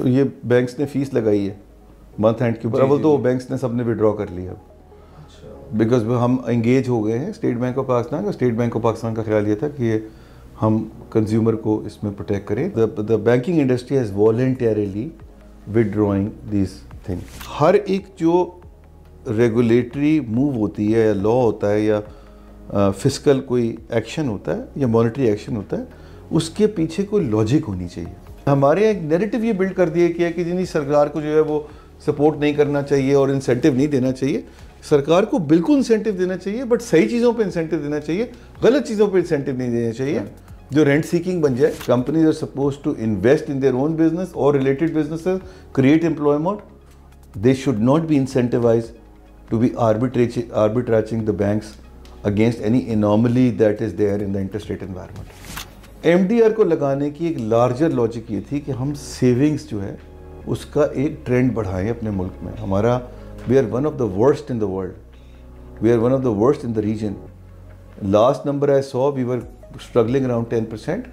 یہ بینکس نے فیس لگائی ہے منتھ اینڈ کے اوپر. اول تو بینکس نے سب نے وڈرا کر لیا بیکاز ہم انگیج ہو گئے ہیں اسٹیٹ بینک آف پاکستان کا. اسٹیٹ بینک آف پاکستان کا خیال یہ تھا کہ ہم کنزیومر کو اس میں پروٹیکٹ کریں. The banking industry has voluntarily withdrawing these things. ہر ایک جو ریگولیٹری موو ہوتی ہے یا لا ہوتا ہے یا فسکل کوئی ایکشن ہوتا ہے یا مانیٹری ایکشن ہوتا ہے, اس کے پیچھے کوئی لاجک ہونی چاہیے. ہمارے ایک نیریٹو یہ بلڈ کر دیا کیا کہ جنہیں سرکار کو جو ہے وہ سپورٹ نہیں کرنا چاہیے اور انسینٹیو نہیں دینا چاہیے. سرکار کو بالکل انسینٹیو دینا چاہیے, بٹ صحیح چیزوں پہ انسینٹیو دینا چاہیے, غلط چیزوں پہ انسینٹیو نہیں دینا چاہیے جو رینٹ سیکنگ بن جائے. Companies are supposed to invest in their own business اور related businesses, create employment. They should not be incentivised to be arbitraging the banks against any anomaly that is there in the interstate environment. MDR کو لگانے کی ایک larger logic یہ تھی کہ ہم savings جو ہے اس کا ایک ٹرینڈ بڑھائیں اپنے ملک میں. ہمارا we are one of the worst in the world. We are one of the worst in the region. Last number I saw, we were struggling around 10%.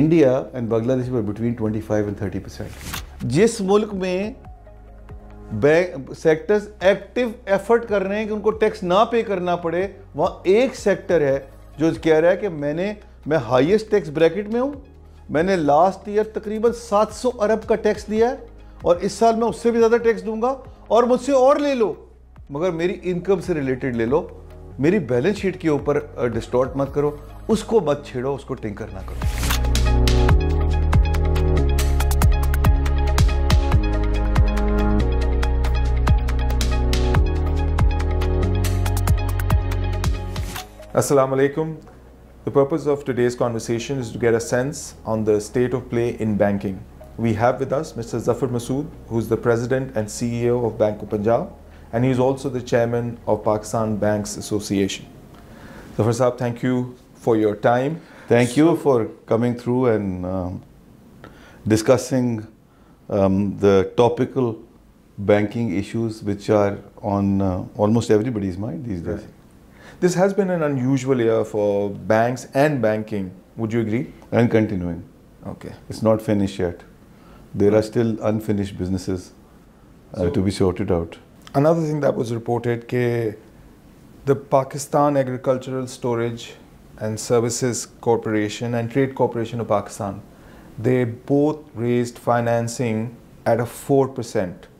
India and Bangladesh were between 25 and 30%. جس ملک میں sectors active effort کر رہے ہیں کہ ان کو tax نہ پے کرنا پڑے, وہاں ایک سیکٹر ہے جو کہہ رہا ہے کہ میں ہائیسٹ ٹیکس بریکٹ میں ہوں, میں نے لاسٹ ایئر تقریباً 700 ارب کا ٹیکس دیا ہے اور اس سال میں اس سے بھی زیادہ ٹیکس دوں گا اور مجھ سے اور لے لو, مگر میری انکم سے ریلیٹڈ لے لو, میری بیلنس شیٹ کے اوپر ڈسٹورٹ مت کرو, اس کو مت چھیڑو, اس کو ٹنکر نہ کرو. Assalamu alaikum. The purpose of today's conversation is to get a sense on the state of play in banking. We have with us Mr. Zafar Masood, who's the President and CEO of Bank of Punjab, and he's also the Chairman of Pakistan Banks Association. Zafar Saab, thank you for your time. Thank you for coming through and discussing the topical banking issues which are on almost everybody's mind these days. Right. This has been an unusual year for banks and banking. Would you agree? And continuing. Okay. It's not finished yet. There are still unfinished businesses to be sorted out. Another thing that was reported that the Pakistan Agricultural Storage and Services Corporation and Trade Corporation of Pakistan, they both raised financing at a 4%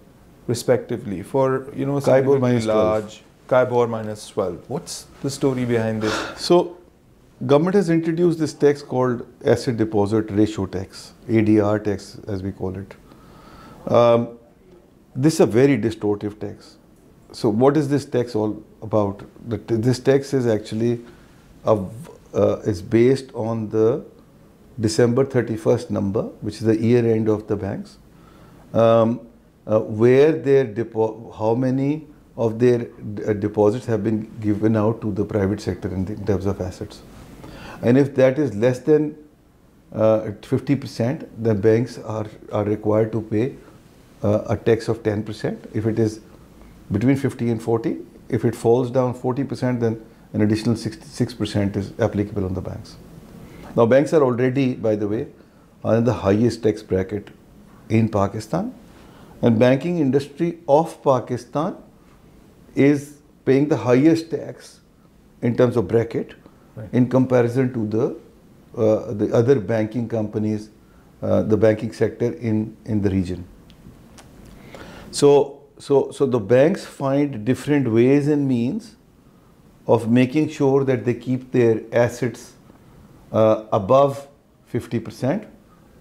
respectively for, Kaibor minus 12. large Kaibor minus 12. What's the story behind this? So, government has introduced this tax called Asset Deposit Ratio Tax, ADR tax as we call it. This is a very distortive tax. So, what is this tax all about? This tax is actually is based on the December 31st number, which is the year end of the banks, where how many of their deposits have been given out to the private sector in terms of assets. And if that is less than 50%, then banks are required to pay a tax of 10%. If it is between 50 and 40, if it falls down 40%, then an additional 6% is applicable on the banks. Now banks are already, by the way, in the highest tax bracket in Pakistan, and banking industry of Pakistan is paying the highest tax in terms of bracket, right, in comparison to the other banking companies, the banking sector in the region. So the banks find different ways and means of making sure that they keep their assets above 50%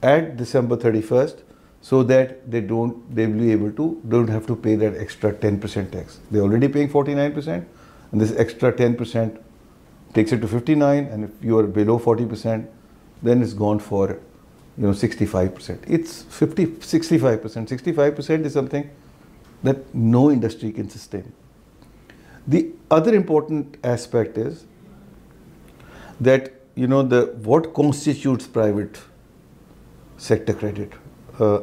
at December 31st, so that they will be able to, don't have to pay that extra 10% tax. They're already paying 49%, and this extra 10% takes it to 59%, and if you are below 40%, then it's gone for 65%. It's 65%. 65% is something that no industry can sustain. The other important aspect is that what constitutes private sector credit.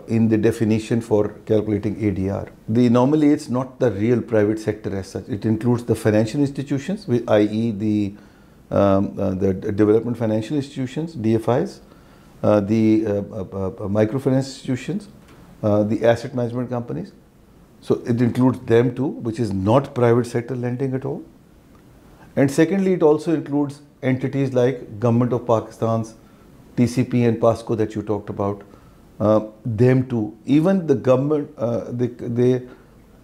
In the definition for calculating ADR. Normally it's not the real private sector as such. It includes the financial institutions, i.e. the development financial institutions, DFIs, the microfinance institutions, the asset management companies. So it includes them too, which is not private sector lending at all. And secondly, it also includes entities like Government of Pakistan's TCP and PASCO that you talked about. Them too. Even the government,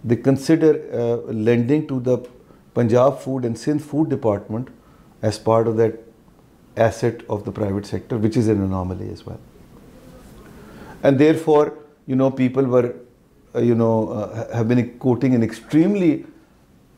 they consider lending to the Punjab Food and Sindh Food Department as part of that asset of the private sector, which is an anomaly as well. And therefore, people were, have been quoting an extremely,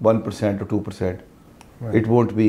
1% or 2%. It won't be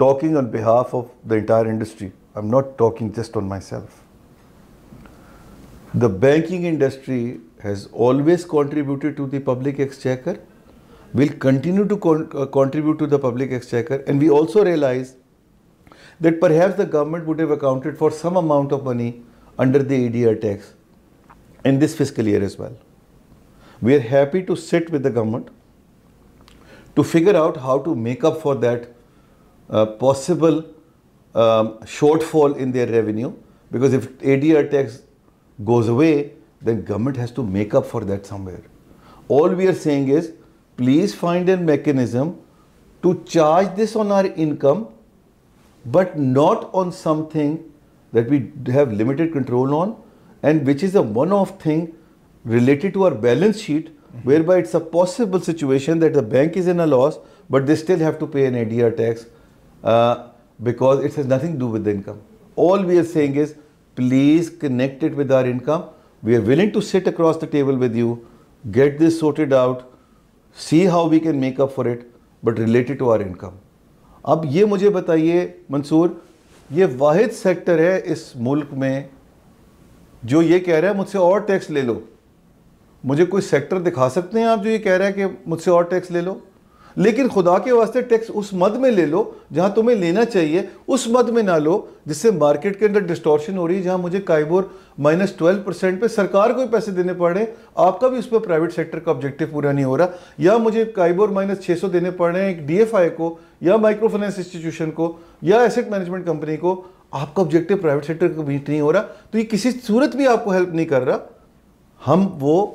talking on behalf of the entire industry. I'm not talking just on myself. The banking industry has always contributed to the public exchequer, will continue to contribute to the public exchequer, and we also realize that perhaps the government would have accounted for some amount of money under the ADR tax in this fiscal year as well. We are happy to sit with the government to figure out how to make up for that possible shortfall in their revenue, because if ADR tax goes away, then government has to make up for that somewhere. All we are saying is, please find a mechanism to charge this on our income, but not on something that we have limited control on, and which is a one-off thing related to our balance sheet, whereby it's a possible situation that the bank is in a loss, but they still have to pay an ADR tax because it has nothing to do with the income. All we are saying is, please connect it with our income. We are willing to sit across the table with you, get this sorted out, see how we can make up for it, but related to our income. اب یہ مجھے بتائیے منصور, یہ واحد sector ہے اس ملک میں جو یہ کہہ رہا ہے مجھ سے اور ٹیکس لے لو. مجھے کوئی سیکٹر دکھا سکتے ہیں آپ جو یہ کہہ رہا ہے کہ مجھ سے اور ٹیکس لے لو؟ لیکن خدا کے واسطے ٹیکس اس مد میں لے لو جہاں تمہیں لینا چاہیے, اس مد میں نہ لو جس سے مارکیٹ کے اندر ڈسٹورشن ہو رہی ہے, جہاں مجھے کائبور -12% پہ سرکار کو پیسے دینے پڑ رہے ہیں, آپ کا بھی اس پہ پرائیویٹ سیکٹر کا آبجیکٹو پورا نہیں ہو رہا, یا مجھے کائبور -600 دینے پڑ رہے ہیں ایک DFI کو یا مائکرو فائنانس انسٹیٹیوشن کو یا ایسٹ مینجمنٹ کمپنی کو, آپ کا آبجیکٹو پرائیویٹ سیکٹر کا بھی نہیں ہو رہا, تو یہ کسی صورت بھی آپ کو ہیلپ نہیں کر رہا. ہم وہ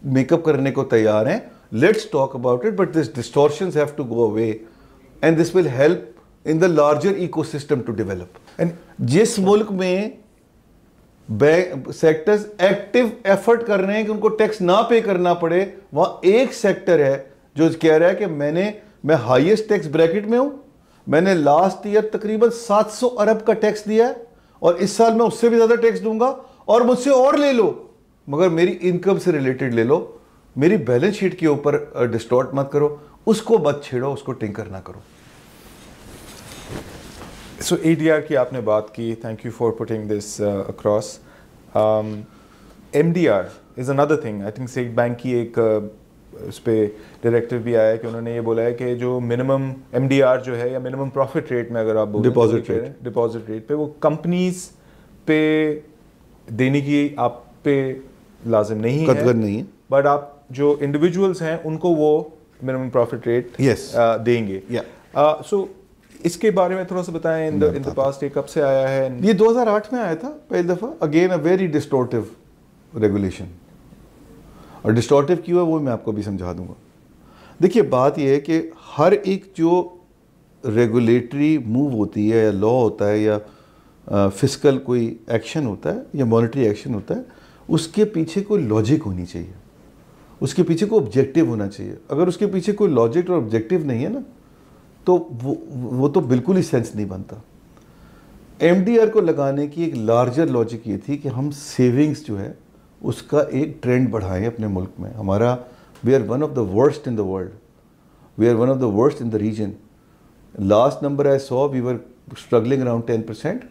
میک اپ کرنے کو تیار ہیں. Let's talk about it, but these distortions have to go away, and this will help in the larger ecosystem to develop. And جس ملک میں سیکٹرز ایکٹیو ایفرٹ کر رہے ہیں کہ ان کو ٹیکس نہ پے کرنا پڑے, وہاں ایک سیکٹر ہے جو کہہ رہا ہے کہ میں ہائیسٹ ٹیکس بریکٹ میں ہوں, میں نے لاسٹ ایئر تقریباً 700 ارب کا ٹیکس دیا ہے, اور اس سال میں اس سے بھی زیادہ ٹیکس دوں گا, اور مجھ سے اور لے لو مگر میری انکم سے ریلیٹڈ لے لو, میری بیلنس شیٹ کے اوپر ڈسٹورٹ مت کرو, اس کو مت چھیڑو, اس کو ٹنکر نہ کرو. سو ADR کی آپ نے بات کی, thank you for putting this across. MDR is another thing. I think state bank کی ایک اس پہ ڈائریکٹو بھی آیا ہے کہ انہوں نے یہ بولا ہے کہ جو منیمم MDR جو ہے یا منیمم پروفٹ ریٹ میں اگر آپ بولیں ڈپازٹ ریٹ پہ, وہ کمپنیز پہ دینے کی آپ پہ لازم نہیں ہے, بٹ آپ جو انڈیویجولس ہیں ان کو وہ منیمم پروفٹ ریٹ دیں گے. سو اس کے بارے میں تھوڑا سا بتائیں. ان دا پاسٹ یہ کب سے آیا ہے؟ یہ 2008 میں آیا تھا پہلی دفعہ. اگین اے ویری ڈسٹورٹیو ریگولیشن, اور ڈسٹورٹیو کیوں ہے وہ میں آپ کو بھی سمجھا دوں گا. دیکھیے بات یہ ہے کہ ہر ایک جو ریگولیٹری موو ہوتی ہے یا لا ہوتا ہے یا فسکل کوئی ایکشن ہوتا ہے یا مانیٹری ایکشن ہوتا ہے, اس کے پیچھے کوئی لاجک ہونی چاہیے, اس کے پیچھے کوئی آبجیکٹیو ہونا چاہیے. اگر اس کے پیچھے کوئی لاجک اور آبجیکٹیو نہیں ہے نا, تو وہ تو بالکل ہی سینس نہیں بنتا. MDR کو لگانے کی ایک لارجر لاجک یہ تھی کہ ہم سیونگز جو ہے اس کا ایک ٹرینڈ بڑھائیں اپنے ملک میں. ہمارا we are one of the worst in the world, we are one of the worst in the region. Last number I saw we were struggling around 10%.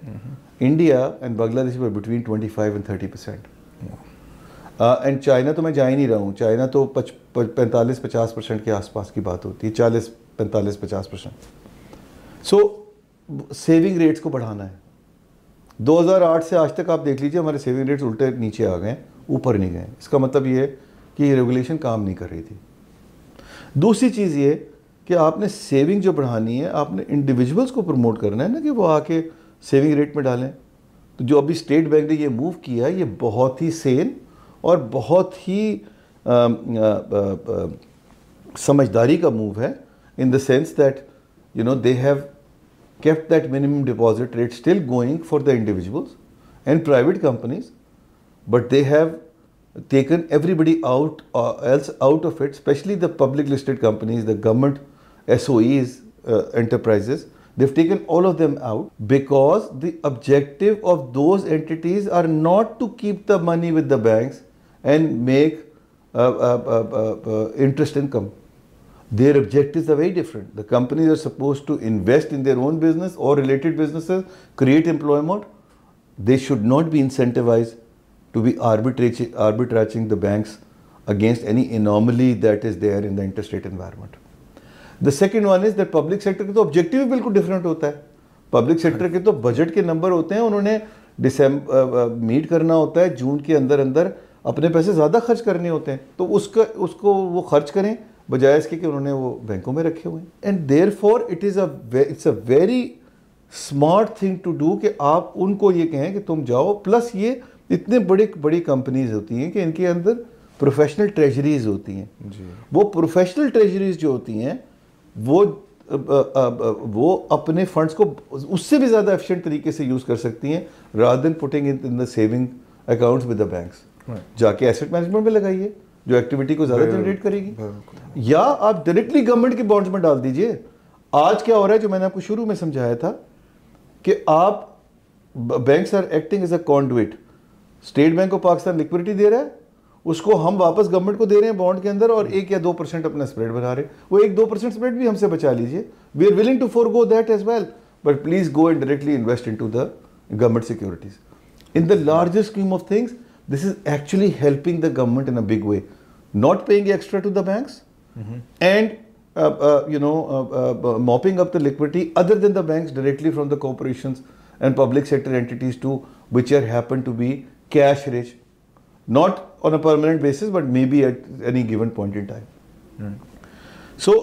India and Bangladesh were between 25 and 30%. And China تو میں جا ہی نہیں رہا ہوں, China تو 45-50% کے آس پاس کی بات ہوتی ہے, 40-45-50%. سو سیونگ ریٹس کو بڑھانا ہے. 2008 سے آج تک آپ دیکھ لیجیے ہمارے سیونگ ریٹس الٹے نیچے آ گئے ہیں, اوپر نہیں گئے. اس کا مطلب یہ ہے کہ یہ ریگولیشن کام نہیں کر رہی تھی. دوسری چیز یہ کہ آپ نے سیونگ جو بڑھانی ہے, آپ نے انڈیویجولس کو پروموٹ کرنا ہے نا کہ وہ آ کے سیونگ ریٹ میں ڈالیں. تو جو ابھی اسٹیٹ بینک نے یہ موو کیا, یہ بہت ہی سین اور بہت ہی سمجھداری کا موو ہے, in the sense that they have kept that minimum deposit rate still going for the individuals and private companies, but they have taken everybody else out of it, especially the public listed companies, the government SOEs, enterprises. They've taken all of them out because the objective of those entities are not to keep the money with the banks and make interest income. Their objectives are very different. The companies are supposed to invest in their own business or related businesses, create employment. They should not be incentivized to be arbitraging the banks against any anomaly that is there in the interest rate environment. The second one is that public sector کے تو objective بھی بالکل different ہوتا ہے. Public sector کے تو budget کے number ہوتے ہیں, انہوں نے میٹ کرنا ہوتا ہے, جون کے اندر اپنے پیسے زیادہ خرچ کرنے ہوتے ہیں, تو اس کو وہ خرچ کریں بجائے اس کے کہ انہوں نے وہ بینکوں میں رکھے ہوئے ہیں. And therefore it's a very smart thing to do کہ آپ ان کو یہ کہیں کہ تم جاؤ. پلس یہ اتنے بڑی کمپنیز ہوتی ہیں کہ ان کے اندر پروفیشنل ٹریجریز ہوتی ہیں. وہ پروفیشنل ٹریجریز جو ہوتی ہیں وہ وہ اپنے فنڈس کو اس سے بھی زیادہ ایفیشینٹ طریقے سے یوز کر سکتی ہیں rather than putting it in the saving accounts with the banks. جا کے ایسٹ مینجمنٹ میں لگائیے جو ایکٹیویٹی کو زیادہ جنریٹ کرے گی, یا آپ ڈائریکٹلی گورنمنٹ کے بانڈز میں ڈال دیجئے. آج کیا ہو رہا ہے جو میں نے آپ کو شروع میں سمجھایا تھا کہ آپ banks are acting as a conduit. State bank of Pakistan liquidity دے رہا ہے, اس کو ہم واپس گورنمنٹ کو دے رہے ہیں بانڈ کے اندر, اور 1 یا 2% اپنا اسپریڈ بنا رہے ہیں. وہ 1-2% اسپریڈ بھی ہم سے بچا لیجئے. We are willing to forgo that as well, but please go and directly invest into the government securities. In the larger scheme of things this is actually helping the government in a big way, not paying extra to the banks and mopping up the liquidity other than the banks directly from the corporations and public sector entities too, which are happen to be cash rich, not on a permanent basis but maybe at any given point in time. So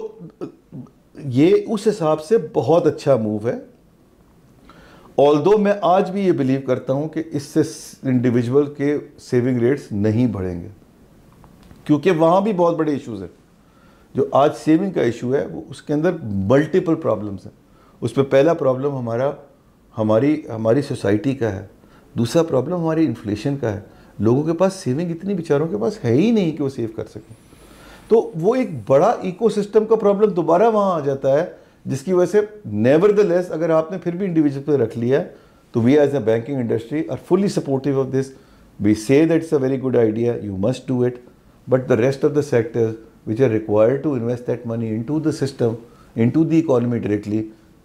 یہ اس حساب سے بہت اچھا move ہے. although میں آج بھی یہ بلیو کرتا ہوں کہ اس سے انڈیویجول کے سیونگ ریٹس نہیں بڑھیں گے, کیونکہ وہاں بھی بہت بڑے ایشوز ہیں. جو آج سیونگ کا ایشو ہے وہ اس کے اندر ملٹیپل پرابلمس ہیں. اس پہ پہلا پرابلم ہماری سوسائٹی کا ہے, دوسرا پرابلم ہماری انفلیشن کا ہے. لوگوں کے پاس سیونگ اتنی بیچاروں کے پاس ہے ہی نہیں کہ وہ سیو کر سکیں. تو وہ ایک بڑا ایکو سسٹم کا پرابلم دوبارہ وہاں آ جاتا ہے, جس کی وجہ سے نیور دا لیس اگر آپ نے پھر بھی انڈیویجول پہ رکھ لیا ہے تو we as a banking industry are fully supportive of this. We say that it's a very good idea, you must do it, but the rest of the sectors which are required to invest that money into the system, into the economy directly,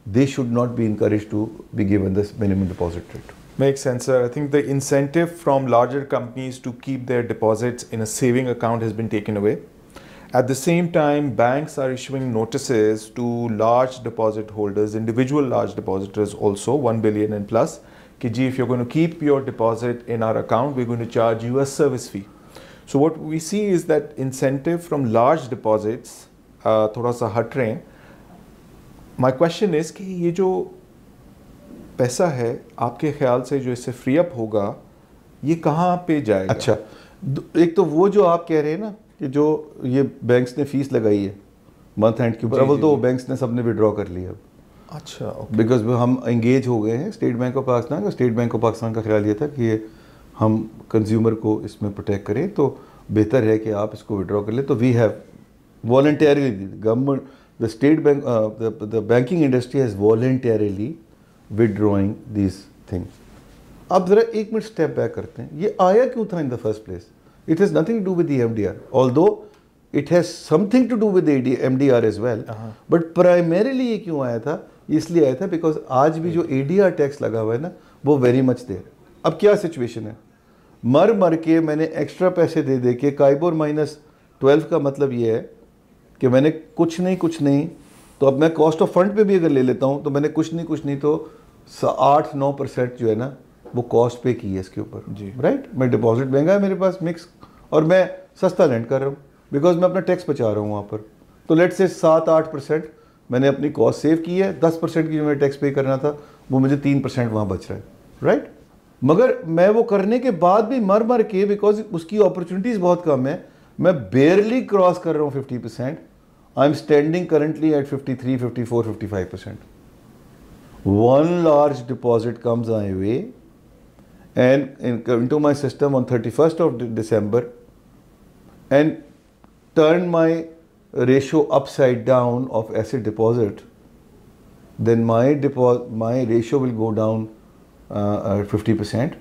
they should not be encouraged to be given this minimum deposit rate. Makes sense, sir. I think the incentive from larger companies to keep their deposits in a saving account has been taken away. At the same time, banks are issuing notices to large deposit holders, individual large depositors also, 1 billion and plus, ki ji, if you're going to keep your deposit in our account, we're going to charge you a service fee. So what we see is that incentive from large deposits thoda sa hat rahe hain. My question is کہ یہ جو پیسہ ہے آپ کے خیال سے جو اس سے فری اپ ہوگا یہ کہاں پہ جائے گا؟ اچھا, ایک تو وہ جو آپ کہہ رہے ہیں نا کہ جو یہ بینکس نے فیس لگائی ہے منتھ اینڈ کے اوپر, اول تو بینکس نے سب نے وڈرا کر لیا. اچھا, بیکاز ہم انگیج ہو گئے ہیں اسٹیٹ بینک آف پاکستان کا. اسٹیٹ بینک آف پاکستان کا خیال یہ تھا کہ ہم کنزیومر کو اس میں پروٹیکٹ کریں تو بہتر ہے کہ آپ اس کو وڈرا کر لیں. تو we have voluntarily government the State Bank the banking industry has voluntarily withdrawing these things. اب ذرا ایک منٹ اسٹیپ بیک کرتے ہیں, یہ آیا کیوں تھا in the first place? It has nothing to do with the MDR, although it has something to do with the MDR as well. But primarily یہ کیوں آیا تھا؟ اس لیے آیا تھا because آج بھی جو ADR ٹیکس لگا ہوا ہے نا وہ very much there. اب کیا سچویشن ہے, مر کے میں نے ایکسٹرا پیسے دے کے قائبور -12 کا مطلب یہ ہے کہ میں نے کچھ نہیں تو اب میں کاسٹ آف فنڈ پہ بھی اگر لے لیتا ہوں تو میں نے کچھ نہیں تو 8-9% جو ہے نا وہ کاسٹ پے کی ہے اس کے اوپر. جی رائٹ, میں ڈپازٹ مہنگا ہے میرے پاس مکس, اور میں سستا لینڈ کر رہا ہوں بیکاز میں اپنا ٹیکس بچا رہا ہوں وہاں پر. تو لیٹ سے 7-8% میں نے اپنی کاسٹ سیو کی ہے, 10% کی جو میں ٹیکس پے کرنا تھا وہ مجھے 3% وہاں بچ رہا ہے. رائٹ, مگر میں وہ کرنے کے بعد بھی مر کے بیکاز اس کی اپرچونیٹیز بہت کم ہے, میں بیئرلی کراس کر رہا ہوں 50%. I'm standing currently at 53, 54, 55%. One large deposit comes my way and into my system on 31st of December and turn my ratio upside down of asset deposit, then my ratio will go down 50%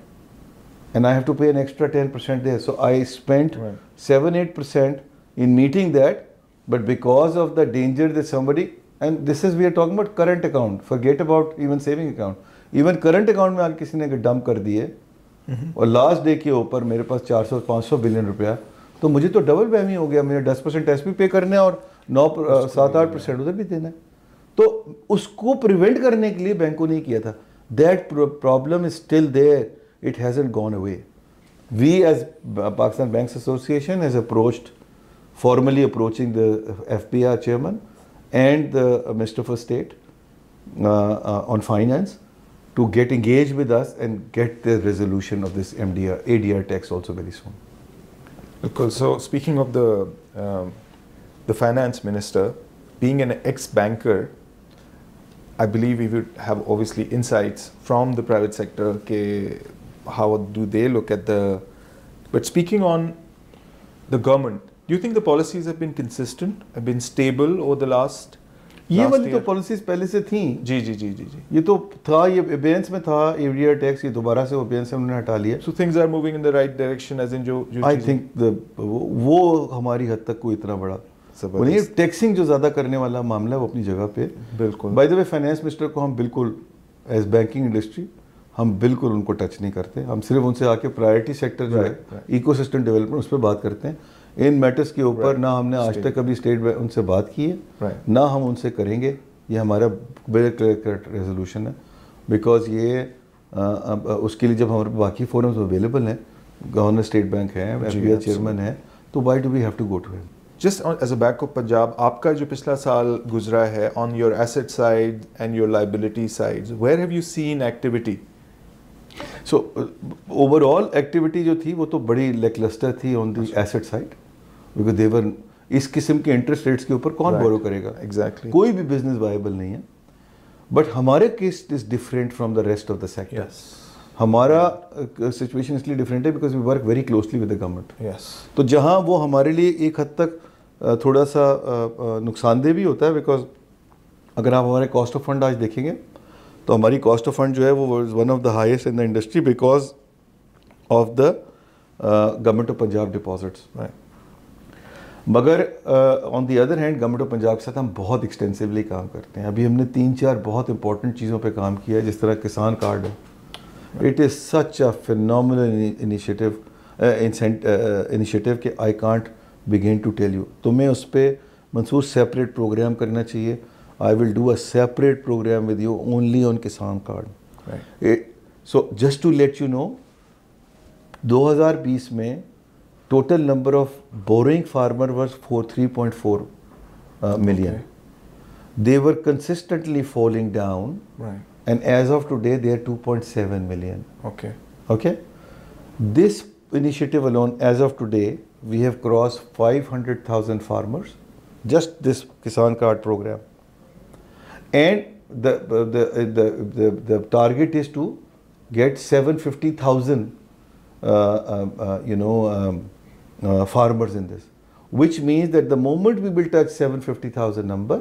and I have to pay an extra 10% there. So I spent 7-8% in meeting that. But because of the danger that somebody, and this is we are talking about current account, forget about even saving account, even current account میں کسی نے اگر dump کر دیے اور last day کے اوپر میرے پاس 400-500 بلین روپیہ, تو مجھے تو ڈبل وہمی ہو گیا. مجھے 10% ٹیکس بھی پے کرنا ہے اور 7-8% ادھر بھی دینا ہے. تو اس کو پریونٹ کرنے کے لیے بینکوں نے کیا تھا. That problem is still there, it hasn't gone away. We as Pakistan Banks Association has approached, formally approaching the FBR chairman and the Minister for State on finance to get engaged with us and get the resolution of this ADR tax also very soon. Because so speaking of the finance minister, being an ex-banker, I believe we would have obviously insights from the private sector, how do they look at the, but speaking on the government, do you think the policies have been consistent, have been stable over the last یہ والی تو year? Policies پہلے سے تھیں. جی جی جی جی جی. یہ تو تھا, یہ ابینس میں تھا ایریا ٹیکس, یہ دوبارہ سے ابینس سے انہوں نے ہٹا لیا. So things are moving in the right direction as in جو آئی تھنک وہ ہماری حد تک کوئی اتنا بڑا نہیں. ٹیکسنگ جو زیادہ کرنے والا معاملہ ہے وہ اپنی جگہ پہ. بالکل. By the way finance minister کو ہم بالکل ایز بینکنگ انڈسٹری ہم بالکل ان کو ٹچ نہیں کرتے. ہم صرف ان سے آ کے پرائرٹی سیکٹر جو ہے ایکو سسٹم ڈیولپمنٹ اس پہ بات کرتے ہیں. ان میٹرز کے اوپر نہ ہم نے آج تک کبھی اسٹیٹ ان سے بات کی ہے, نہ ہم ان سے کریں گے. یہ ہمارا بڑا کلیئر کٹ ریزولوشن ہے, بیکاز یہ اس کے لیے جب ہمارے باقی فورمز اویلیبل ہیں, گورنر اسٹیٹ بینک ہے, ایف بی آئی چیئرمین ہے, تو why do we have to go to ہم. Just as a bank of Punjab, آپ کا جو پچھلا سال گزرا ہے on your asset side and your liability side, where have you seen activity? So overall activity جو تھی وہ تو بڑی لیک لسٹر تھی آن دی ایسٹ سائڈ, بیکاز دیور اس قسم کے انٹرسٹ ریٹس کے اوپر کون بورو کرے گا؟ ایگزیکٹلی. کوئی بھی بزنس وائبل نہیں ہے. بٹ ہمارے case is different from the rest of the sector. ہمارا سچویشن اس لیے ڈفرینٹ ہے because we work very closely with the government. تو جہاں وہ ہمارے لیے ایک حد تک تھوڑا سا نقصان دہ بھی ہوتا ہے, بیکاز اگر آپ ہمارے کاسٹ آف فنڈ آج دیکھیں گے تو ہماری کاسٹ آف فنڈ جو ہے وہ one of the highest in the industry because of the government of Punjab deposits. مگر on the other hand government of Punjab کے ساتھ ہم بہت ایکسٹینسولی کام کرتے ہیں. ابھی ہم نے 3-4 بہت امپورٹنٹ چیزوں پہ کام کیا ہے, جس طرح کسان کارڈ ہے. It is such a phenomenal initiative کہ I can't begin to tell you. تو میں اس پہ منصور سیپریٹ پروگرام کرنا چاہیے. I will do a separate programme with you only on کسان card. So just to let you know, 2020 میں total number of borrowing farmer was 3.4 million. They were consistently falling down, and as of today they are 2.7 million. Okay. This initiative alone, as of today, we have crossed 500,000 farmers. Just this Kisan Card program, and the target is to get 750,000 farmers in this, which means that the moment we will touch 750,000 number,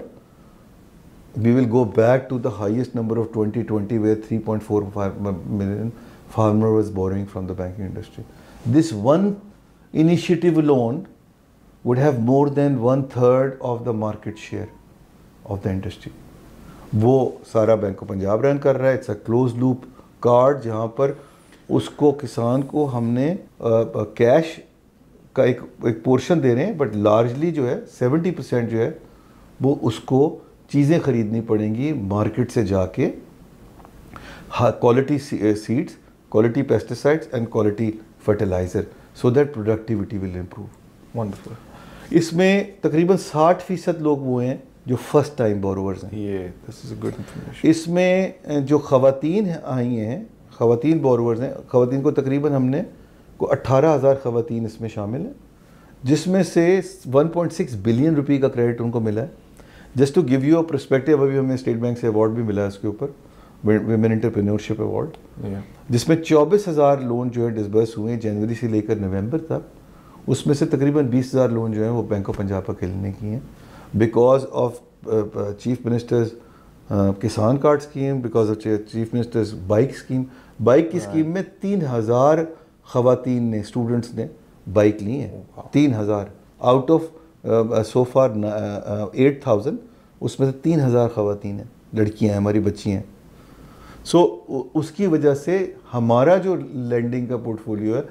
we will go back to the highest number of 2020 where 3.45 million farmer was borrowing from the banking industry. This one initiative alone would have more than 1/3 of the market share of the industry. وہ سارا bank of Punjab رن کر رہا ہے. It's a close loop card جہاں پر اس کو کسان کو ہم نے کیش کا ایک پورشن دے رہے ہیں, بٹ لارجلی جو ہے 70% جو ہے وہ اس کو چیزیں خریدنی پڑیں گی مارکیٹ سے جا کے, quality seeds, quality pesticides and quality fertiliser, so that productivity will improve. Wonderful. اس میں تقریباً 60% لوگ وہ ہیں جو فرسٹ ٹائم بوروورز ہیں. اس میں جو خواتین آئی ہیں, خواتین بوروورز ہیں, خواتین کو تقریباً ہم نے 18,000 خواتین اس میں شامل ہیں, جس میں سے 1.6 بلین روپے کا کریڈٹ ان کو ملا ہے. Just to give you a perspective, ابھی ہمیں اسٹیٹ بینک سے ایوارڈ بھی ملا ہے اس کے اوپر, ویمن انٹرپرینورشپ ایوارڈ, جس میں 24,000 لون جو ہے ڈسبرس ہوئے ہیں جنوری سے لے کر نومبر تک. اس میں سے تقریباً 20,000 لون جو ہیں وہ بینک آف پنجاب کا کھلنے کی ہیں, بیکاز آف چیف منسٹرز کسان card scheme, because of chief ministers bike scheme. Bike کی اسکیم میں 3,000 خواتین نے, اسٹوڈنٹس نے بائک لی ہیں. 3,000 آؤٹ آف سو فار 8,000, اس میں سے 3,000 خواتین ہیں, لڑکیاں ہیں, ہماری بچی ہیں. سو اس کی وجہ سے ہمارا جو لینڈنگ کا پورٹ فولیو ہے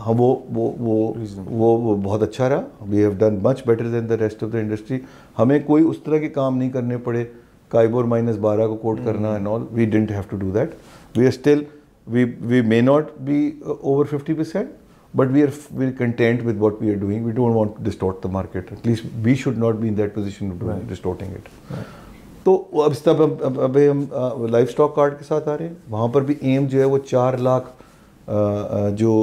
وہ بہت اچھا رہا. We have done much better than the rest of the industry. ہمیں کوئی اس طرح کے کام نہیں کرنے پڑے, کائبور -12 کو کوٹ کرنا and all. We didn't have to do that. We are still we may not be over 50%, but we are content with what we are doing. We don't want to distort the market. At least we should not be in that position of distorting it. تو اب ہم life stock card کے ساتھ آ رہے ہیں. وہاں پر بھی ایم جو ہے وہ 4 لاکھ جو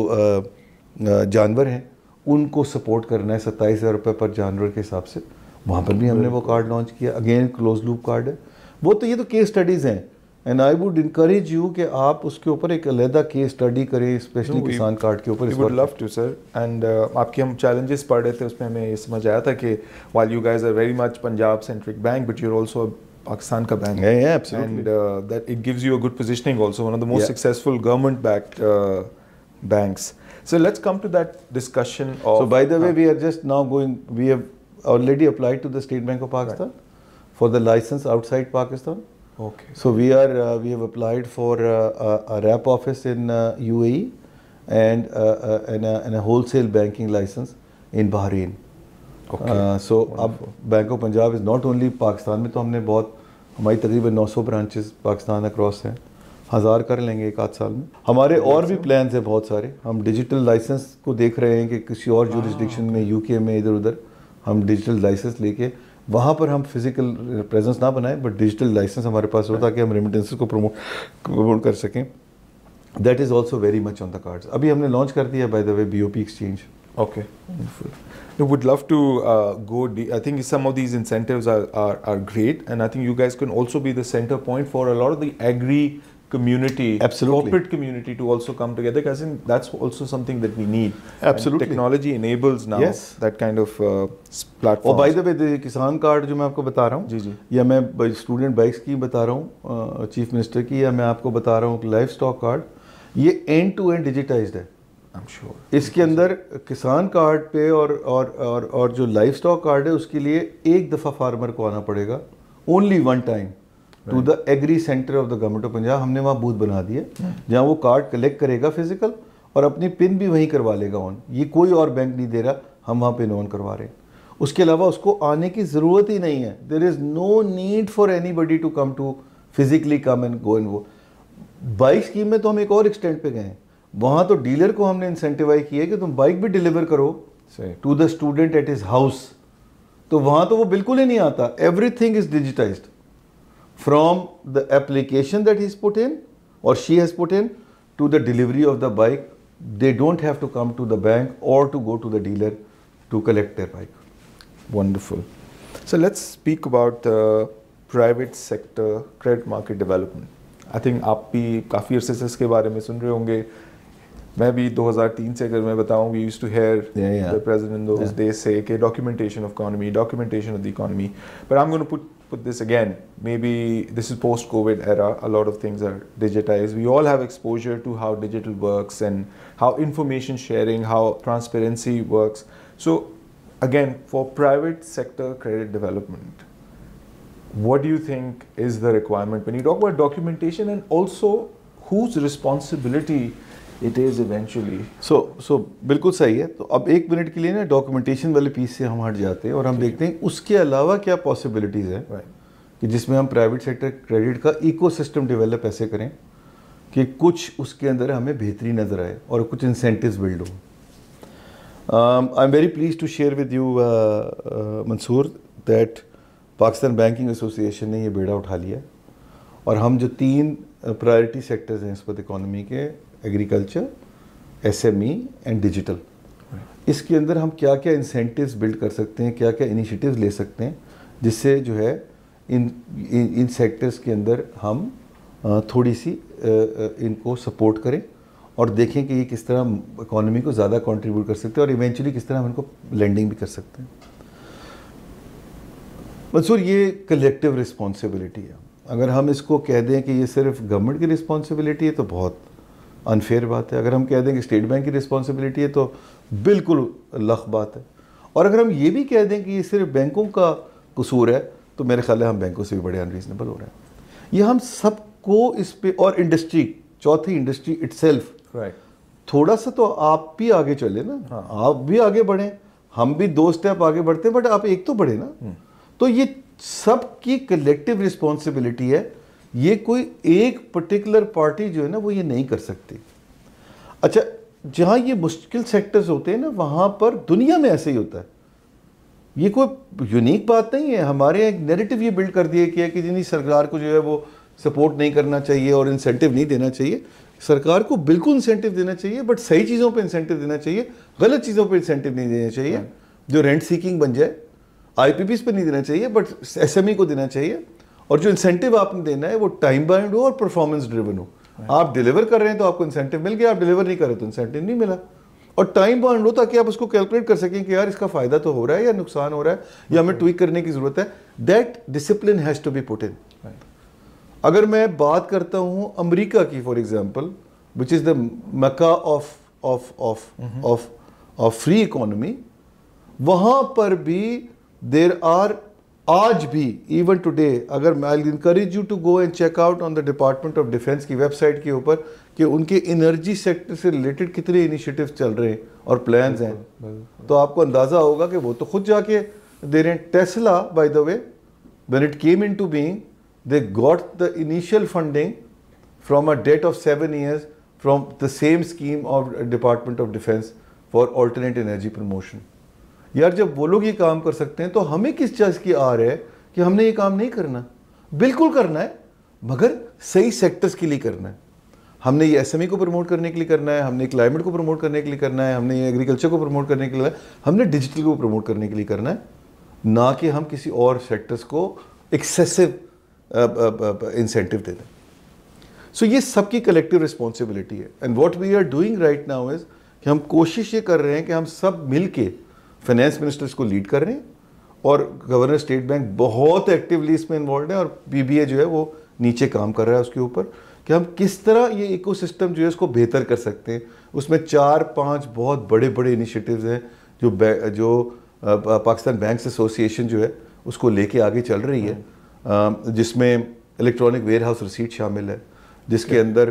جانور ہیں ان کو سپورٹ کرنا ہے 27,000 روپے پر جانور کے حساب سے. وہاں پر بھی ہم نے وہ کارڈ لانچ کیا. اگین کلوز لوپ کارڈ ہے. وہ تو یہ تو کیس اسٹڈیز ہیں, and I would encourage you کہ آپ اس کے اوپر ایک علیحدہ کیس اسٹڈی کریں, اسپیشلی کسان کارڈ کے اوپر. We would love to, sir. And آپ کی ہم challenges پڑھ رہے تھے, اس میں ہمیں یہ سمجھ آیا تھا کہ while you guys are very much Punjab centric bank, but you're also a Pakistan ka bank. Yeah, absolutely. And that it gives you a good positioning also, one of the most successful government backed banks. So let's come to that discussion of. So by the way, we are just now we have already applied to the State Bank of Pakistan for the license outside Pakistan. Okay. So we have applied for a rep office in UAE and a wholesale banking license in Bahrain. Okay. So اب Bank of Punjab is not only Pakistan میں, تو ہم نے بہت, ہماری تقریباً 900 branches Pakistan across ہیں, 1000 کر لیں گے ایک آدھ سال میں. ہمارے اور بھی پلانز ہیں بہت سارے. ہم ڈیجیٹل لائسنس کو دیکھ رہے ہیں کہ کسی اور جورسڈکشن میں, UK میں, ادھر ادھر ہم ڈیجیٹل لائسنس لے کے وہاں پر ہم فزیکل پریزنس نہ بنائیں, بٹ ڈیجیٹل لائسنس ہمارے پاس ہو تاکہ ہم ریمیٹنسز کو پروموٹ کر سکیں. That is also very much on the cards. ابھی ہم نے لانچ کر دیا by the way BOP exchange. Okay, wonderful. We would love to go deep. I think some of these incentives are great, and I think you guys can also be the center point for a lot of the agri community, Absolutely. corporate community to also come together. Because I think that's also something that we need. Absolutely. And technology enables now that kind of platform. اور by the وے کسان card جو میں آپ کو بتا رہا ہوں, جی جی, یا میں اسٹوڈنٹ بائک اسکیم بتا رہا ہوں چیف منسٹر کی, یا میں آپ کو بتا رہا ہوں لائف اسٹاک کارڈ, یہ اینڈ ٹو اینڈ ڈیجیٹائزڈ ہے. اس کے اندر کسان کارڈ پہ اور جو لائف اسٹاک کارڈ ہے اس کے لیے ایک دفعہ فارمر کو آنا پڑے گا, only one time, to the agri centre of the government of Punjab. ہم نے وہاں بوتھ بنا دیا جہاں وہ کارڈ کلیکٹ کرے گا فزیکل, اور اپنی پن بھی وہیں کروا لے گا آن. یہ کوئی اور بینک نہیں دے رہا, ہم وہاں پن آن کروا رہے ہیں. اس کے علاوہ اس کو آنے کی ضرورت ہی نہیں ہے. There is no need for anybody to come to physically come and go. And وہ بائک اسکیم میں تو ہم ایک اور ایکسٹینٹ پہ گئے ہیں. وہاں تو ڈیلر کو ہم نے انسینٹیوائز کیا ہے کہ تم بائک بھی ڈیلیور کرو to the student at his house. تو وہاں تو وہ بالکل ہی نہیں آتا. Everything is digitised from the application that has put in or she has put in to the delivery of the bike. They don't have to come to the bank or to go to the dealer to collect their bike. Wonderful. So let's speak about private sector credit market development. I think آپ بھی کافی عرصے سے اس کے بارے میں سن رہے ہوں گے. میں بھی 2003 سے اگر میں بتاؤں, we used to hear the president those days say کہ documentation of the economy. But I'm going to put this again. Maybe this is post-COVID era. A lot of things are digitized. We all have exposure to how digital works and how information sharing, how transparency works. So again, for private sector credit development, what do you think is the requirement when you talk about documentation, and also whose responsibility it is eventually? So بالکل صحیح ہے. تو اب ایک minute کے لیے نا documentation والے پیس سے ہم ہٹ جاتے ہیں اور ہم دیکھتے ہیں اس کے علاوہ کیا پاسبلٹیز ہیں کہ جس میں ہم پرائیویٹ سیکٹر کریڈٹ کا ایکو سسٹم ڈیولپ ایسے کریں کہ کچھ اس کے اندر ہمیں بہتری نظر آئے اور کچھ انسینٹیوز بلڈ ہوں. I am very pleased to share with you Mansoor that Pakistan banking association نے یہ بیڑا اٹھا لیا, اور ہم جو 3 پرائرٹی سیکٹرز ہیں اس وقت اکانومی کے, ایگریکلچر, SME اینڈ ڈیجیٹل, اس کے اندر ہم کیا کیا انسینٹیوز بلڈ کر سکتے ہیں, کیا کیا انیشیٹیوز لے سکتے ہیں جس سے جو ہے ان سیکٹرز کے اندر ہم تھوڑی سی ان کو سپورٹ کریں اور دیکھیں کہ یہ کس طرح اکانومی کو زیادہ کنٹریبیوٹ کر سکتے ہیں اور ایونچولی کس طرح ہم ان کو لینڈنگ بھی کر سکتے ہیں. منصور, یہ کلیکٹیو رسپانسبلٹی ہے. اگر ہم اس کو کہہ دیں کہ یہ صرف گورنمنٹ کی رسپانسبلٹی ہے تو بہت انفیئر بات ہے. اگر ہم کہہ دیں کہ اسٹیٹ بینک کی رسپانسبلٹی ہے تو بالکل لخ بات ہے. اور اگر ہم یہ بھی کہہ دیں کہ یہ صرف بینکوں کا قصور ہے تو میرے خیال ہے ہم بینکوں سے بھی بڑے انریزنیبل ہو رہے ہیں. یہ ہم سب کو اس پہ, اور انڈسٹری, چوتھی انڈسٹری اٹ سیلف, تھوڑا سا تو آپ بھی آگے چلے نا, آپ بھی آگے بڑھیں, ہم بھی 2 اسٹیپ آگے بڑھتے ہیں, بٹ آپ ایک تو بڑھے نا. تو یہ سب کی کلیکٹیو رسپانسبلٹی ہے. یہ کوئی ایک پرٹیکولر پارٹی جو ہے نا وہ یہ نہیں کر سکتی. اچھا, جہاں یہ مشکل سیکٹرز ہوتے ہیں نا وہاں پر دنیا میں ایسے ہی ہوتا ہے. یہ کوئی یونیک بات نہیں ہے. ہمارے ایک نیریٹو یہ بلڈ کر دیا کیا کہ جنہیں سرکار کو جو ہے وہ سپورٹ نہیں کرنا چاہیے اور انسینٹیو نہیں دینا چاہیے. سرکار کو بالکل انسینٹیو دینا چاہیے, بٹ صحیح چیزوں پہ انسینٹیو دینا چاہیے, غلط چیزوں پہ انسینٹیو نہیں دینا چاہیے. جو رینٹ سیکنگ بن جائے, IPPs پہ نہیں دینا چاہیے, بٹ SME کو دینا چاہیے. اور جو انسینٹیو آپ نے دینا ہے وہ ٹائم باؤنڈ ہو اور پرفارمنس ڈریون ہو. آپ ڈیلیور کر رہے ہیں تو آپ کو انسینٹیو مل گیا, آپ ڈیلیور نہیں کر رہے تو انسینٹیو نہیں ملا. اور ٹائم باؤنڈ ہو تاکہ آپ اس کو کیلکولیٹ کر سکیں کہ یار اس کا فائدہ تو ہو رہا ہے یا نقصان ہو رہا ہے یا ہمیں ٹویک کرنے کی ضرورت ہے. That discipline has to be put in. اگر میں بات کرتا ہوں امریکہ کی for example which is the Mecca of free economy, وہاں پر بھی دیر آر آج بھی ایون ٹوڈے, اگر میں I encourage you to go and check out on the department of defence کی ویب سائٹ کے اوپر کہ ان کے انرجی سیکٹر سے ریلیٹڈ کتنے انیشیٹو چل رہے ہیں اور پلانز ہیں, تو آپ کو اندازہ ہوگا کہ وہ تو خود جا کے دے رہے ہیں. Tesla by the way when it came into being they got the initial funding from a debt of 7 years from the same scheme of Department of Defense for alternate energy promotion. یار جب وہ لوگ یہ کام کر سکتے ہیں تو ہمیں کس چیز کی آ رہا ہے کہ ہم نے یہ کام نہیں کرنا؟ بالکل کرنا ہے, مگر صحیح سیکٹرز کے لیے کرنا ہے. ہم نے یہ ایس ایم ای کو پروموٹ کرنے کے لیے کرنا ہے, ہم نے کلائمیٹ کو پروموٹ کرنے کے لیے کرنا ہے, ہم نے یہ ایگریکلچر کو پروموٹ کرنے کے لیے, ہم نے ڈیجیٹل کو پروموٹ کرنے کے لیے کرنا ہے, نہ کہ ہم کسی اور سیکٹرز کو ایکسیسو انسینٹیو دے دیں. سو یہ سب کی کلیکٹیو رسپانسبلٹی ہے. And what we are doing right now is کہ ہم کوشش یہ کر رہے ہیں کہ ہم سب مل کے فائنینس منسٹرز کو لیڈ کر رہے ہیں, اور گورنر اسٹیٹ بینک بہت ایکٹیولی اس میں انوالوڈ ہے, اور پی بی اے جو ہے وہ نیچے کام کر رہا ہے اس کے اوپر کہ ہم کس طرح یہ ایکو سسٹم جو ہے اس کو بہتر کر سکتے ہیں. اس میں 4-5 بہت بڑے بڑے انیشیٹیوز ہیں جو پاکستان بینکس ایسوسی ایشن جو ہے اس کو لے کے آگے چل رہی ہے, جس میں الیکٹرانک ویئر ہاؤس ریسیٹ شامل ہے, جس کے اندر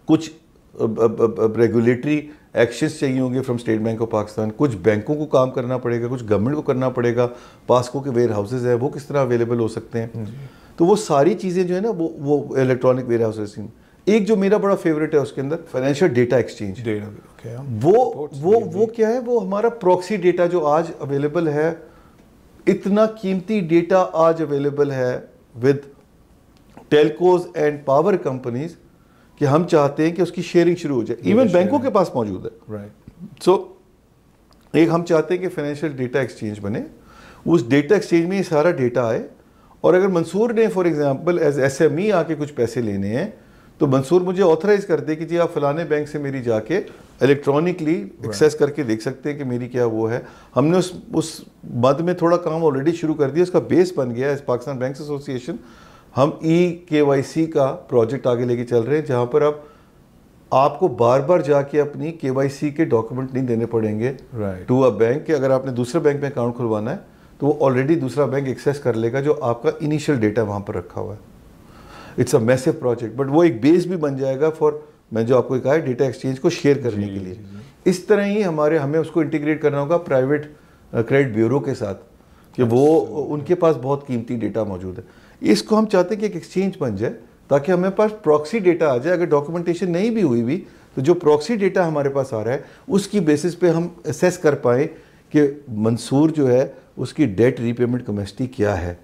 کچھ ریگولیٹری ایکشنز چاہیے ہوں گے from state bank of Pakistan, کچھ بینکوں کو کام کرنا پڑے گا, کچھ گورنمنٹ کو کرنا پڑے گا, پاسکو کے ویئر ہاؤسز ہیں وہ کس طرح اویلیبل ہو سکتے ہیں. تو وہ ساری چیزیں جو ہے نا وہ الیکٹرانک ویئر ہاؤسز. ایک جو میرا بڑا فیوریٹ ہے اس کے اندر فائنینشیل ڈیٹا ایکسچینج. وہ کیا ہے, وہ ہمارا پراکسی ڈیٹا جو آج اویلیبل ہے, اتنا قیمتی ڈیٹا آج اویلیبل ہے with telcos and power companies کہ ہم چاہتے ہیں کہ اس کی شیئرنگ شروع ہو جائے. ایون بینکوں کے پاس موجود ہے. سو ایک ہم چاہتے ہیں کہ فائنینشیل ڈیٹا ایکسچینج بنے, اس ڈیٹا ایکسچینج میں یہ سارا ڈیٹا آئے, اور اگر منصور نے for example as S M E آ کے کچھ پیسے لینے ہیں تو منصور مجھے آتھرائز کر دے کہ جی آپ فلانے بینک سے میری جا کے الیکٹرانکلی ایکسیس کر کے دیکھ سکتے ہیں کہ میری کیا وہ ہے. ہم نے اس مد میں تھوڑا کام آلریڈی شروع کر دیا, اس کا بیس بن گیا ہے پاکستان بینکس ایسوسی ایشن. ہم KYC کا پروجیکٹ آگے لے کے چل رہے ہیں, جہاں پر اب آپ کو بار بار جا کے اپنی KYC کے ڈاکومنٹ نہیں دینے پڑیں گے ٹو اے بینک, کہ اگر آپ نے دوسرے بینک میں اکاؤنٹ کھلوانا ہے تو وہ آلریڈی دوسرا بینک ایکسیس کر لے گا جو آپ کا انیشیل ڈیٹا وہاں پر رکھا ہوا ہے. It's a meso project, but وہ ایک بیس بھی بن جائے گا فار, میں جو آپ کو کہا ہے, ڈیٹا ایکسچینج کو شیئر کرنے کے لیے. اس طرح ہی ہمیں اس کو انٹیگریٹ کرنا ہوگا پرائیویٹ کریڈٹ بیورو کے ساتھ کہ وہ ان کے پاس بہت قیمتی ڈیٹا موجود ہے. اس کو ہم چاہتے ہیں کہ ایک ایکسچینج بن جائے تاکہ ہمیں پاس پراکسی ڈیٹا آ جائے. اگر ڈاکومنٹیشن نہیں بھی ہوئی بھی تو جو پراکسی ڈیٹا ہمارے پاس آ رہا ہے اس کی بیسس پہ ہم اسیس کر پائیں کہ منصور جو ہے اس کی ڈیٹ ری پیمنٹ کیپیسٹی کیا ہے